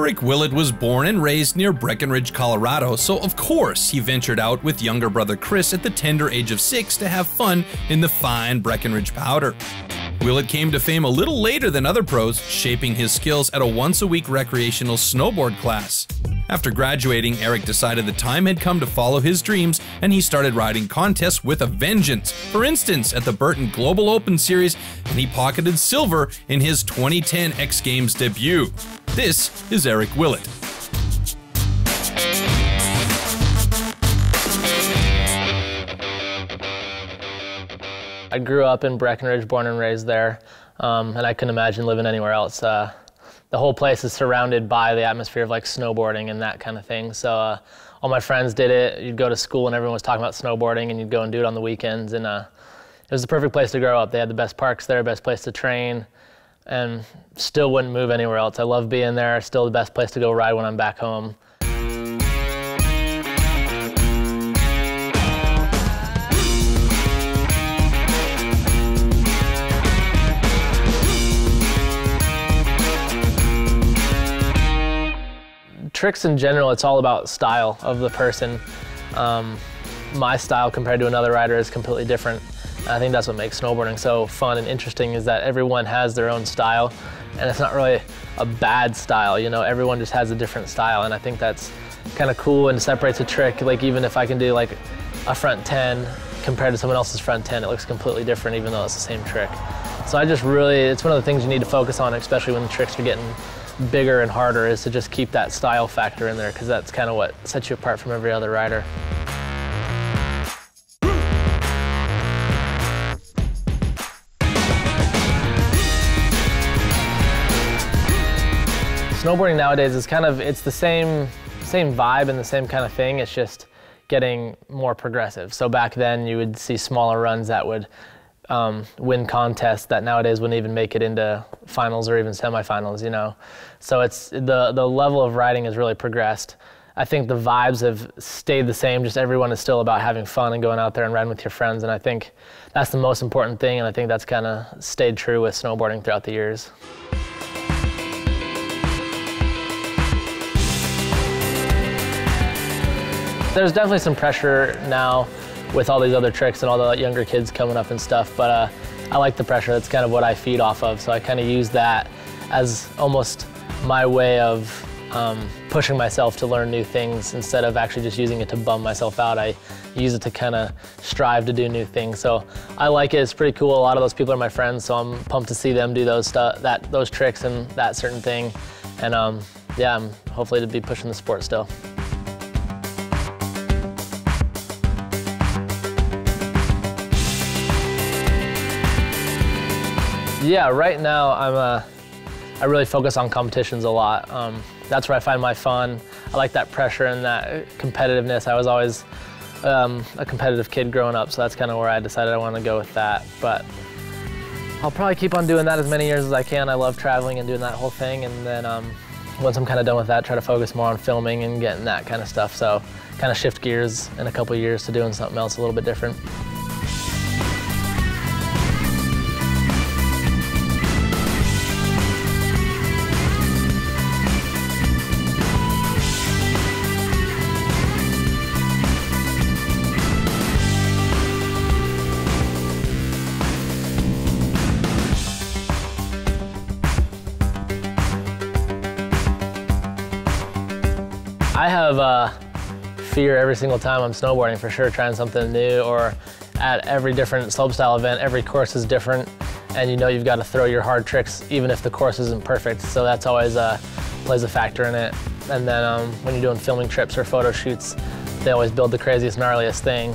Eric Willet was born and raised near Breckenridge, Colorado, so of course he ventured out with younger brother Chris at the tender age of 6 to have fun in the fine Breckenridge powder. Willet came to fame a little later than other pros, shaping his skills at a once-a-week recreational snowboard class. After graduating, Eric decided the time had come to follow his dreams, and he started riding contests with a vengeance. For instance, at the Burton Global Open Series, and he pocketed silver in his 2010 X Games debut. This is Eric Willet. I grew up in Breckenridge, born and raised there, and I couldn't imagine living anywhere else. The whole place is surrounded by the atmosphere of like snowboarding and that kind of thing. So all my friends did it. You'd go to school and everyone was talking about snowboarding, and you'd go and do it on the weekends. And it was the perfect place to grow up. They had the best parks there, best place to train, and still wouldn't move anywhere else. I love being there. Still the best place to go ride when I'm back home. Tricks in general, it's all about style of the person. My style compared to another rider is completely different. I think that's what makes snowboarding so fun and interesting, is that everyone has their own style, and it's not really a bad style, you know, everyone just has a different style, and I think that's kind of cool and separates a trick. Like even if I can do like a front 10 compared to someone else's front 10, it looks completely different even though it's the same trick. So I just really, it's one of the things you need to focus on, especially when the tricks are getting bigger and harder, is to just keep that style factor in there, because that's kind of what sets you apart from every other rider. Snowboarding nowadays is kind of, it's the same vibe and the same kind of thing. It's just getting more progressive. So back then you would see smaller runs that would win contests that nowadays wouldn't even make it into finals or even semifinals, you know. So it's the level of riding has really progressed. I think the vibes have stayed the same, just everyone is still about having fun and going out there and riding with your friends, and I think that's the most important thing, and I think that's kind of stayed true with snowboarding throughout the years. There's definitely some pressure now with all these other tricks and all the younger kids coming up and stuff, but I like the pressure. That's kind of what I feed off of, so I kind of use that as almost my way of pushing myself to learn new things instead of actually just using it to bum myself out. I use it to kind of strive to do new things, so I like it. It's pretty cool. A lot of those people are my friends, so I'm pumped to see them do those tricks and that certain thing, and yeah, I'm hopefully to be pushing the sport still. Yeah, right now I really focus on competitions a lot. That's where I find my fun. I like that pressure and that competitiveness. I was always a competitive kid growing up, so that's kind of where I decided I want to go with that. But I'll probably keep on doing that as many years as I can. I love traveling and doing that whole thing, and then once I'm kind of done with that, try to focus more on filming and getting that kind of stuff. So kind of shift gears in a couple years to doing something else a little bit different. I have fear every single time I'm snowboarding, for sure, trying something new, or at every different slopestyle event. Every course is different, and you know you've got to throw your hard tricks even if the course isn't perfect, so that's always plays a factor in it. And then when you're doing filming trips or photo shoots, they always build the craziest, gnarliest thing,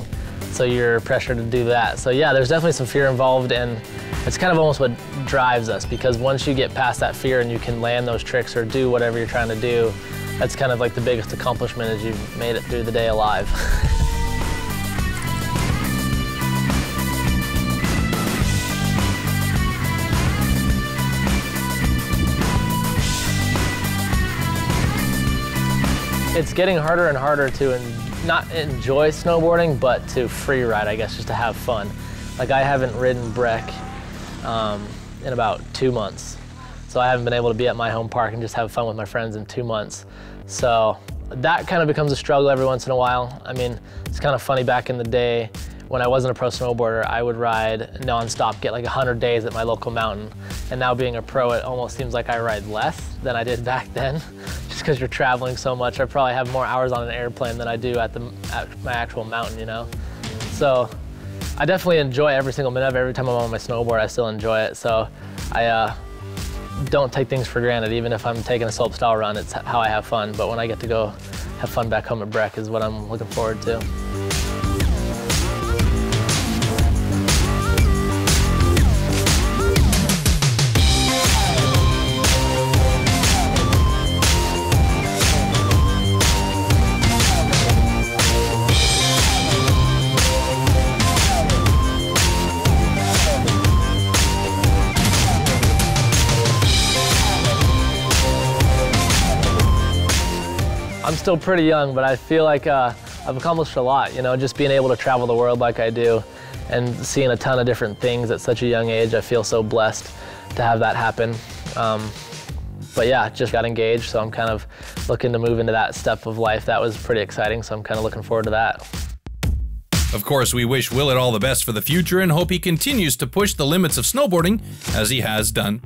so you're pressured to do that. So yeah, there's definitely some fear involved, and it's kind of almost what drives us, because once you get past that fear and you can land those tricks or do whatever you're trying to do, that's kind of like the biggest accomplishment, is you've made it through the day alive. It's getting harder and harder to not enjoy snowboarding, but to free ride, I guess, just to have fun. Like, I haven't ridden Breck in about 2 months. So I haven't been able to be at my home park and just have fun with my friends in 2 months. So that kind of becomes a struggle every once in a while. I mean, it's kind of funny, back in the day when I wasn't a pro snowboarder, I would ride nonstop, get like 100 days at my local mountain. And now being a pro, it almost seems like I ride less than I did back then, just because you're traveling so much. I probably have more hours on an airplane than I do at my actual mountain, you know? So I definitely enjoy every single minute of every time I'm on my snowboard. I still enjoy it. So I don't take things for granted. Even if I'm taking a slopestyle run, it's how I have fun. But when I get to go have fun back home at Breck is what I'm looking forward to. I'm still pretty young, but I feel like I've accomplished a lot, you know, just being able to travel the world like I do and seeing a ton of different things at such a young age. I feel so blessed to have that happen. But yeah, just got engaged, so I'm kind of looking to move into that step of life. That was pretty exciting, so I'm kind of looking forward to that. Of course, we wish Willet all the best for the future and hope he continues to push the limits of snowboarding as he has done.